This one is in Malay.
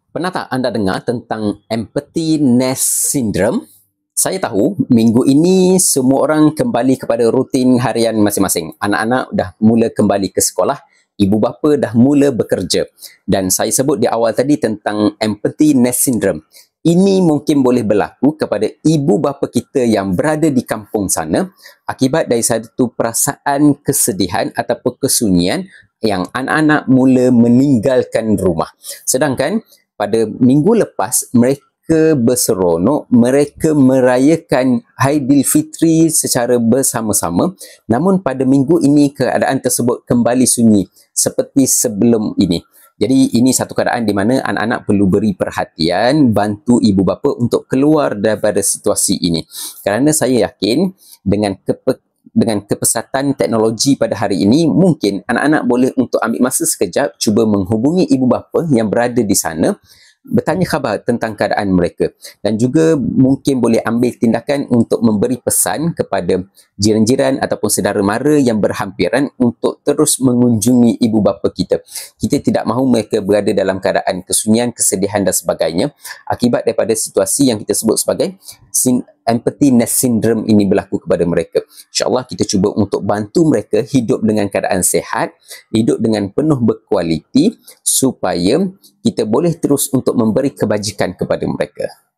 Pernah tak anda dengar tentang empathy nest syndrome? Saya tahu minggu ini semua orang kembali kepada rutin harian masing-masing. Anak-anak dah mula kembali ke sekolah, ibu bapa dah mula bekerja. Dan saya sebut di awal tadi tentang empathy nest syndrome. Ini mungkin boleh berlaku kepada ibu bapa kita yang berada di kampung sana akibat dari satu perasaan kesedihan ataupun kesunyian yang anak-anak mula meninggalkan rumah. Sedangkan pada minggu lepas, mereka berseronok, mereka merayakan Aidilfitri secara bersama-sama. Namun pada minggu ini, keadaan tersebut kembali sunyi seperti sebelum ini. Jadi ini satu keadaan di mana anak-anak perlu beri perhatian, bantu ibu bapa untuk keluar daripada situasi ini. Kerana saya yakin dengan kepesatan teknologi pada hari ini, mungkin anak-anak boleh untuk ambil masa sekejap cuba menghubungi ibu bapa yang berada di sana, bertanya khabar tentang keadaan mereka, dan juga mungkin boleh ambil tindakan untuk memberi pesan kepada jiran-jiran ataupun saudara mara yang berhampiran untuk terus mengunjungi ibu bapa kita. Kita tidak mahu mereka berada dalam keadaan kesunyian, kesedihan dan sebagainya akibat daripada situasi yang kita sebut sebagai empathy nest syndrome ini berlaku kepada mereka. InsyaAllah kita cuba untuk bantu mereka hidup dengan keadaan sehat, hidup dengan penuh berkualiti supaya kita boleh terus untuk memberi kebajikan kepada mereka.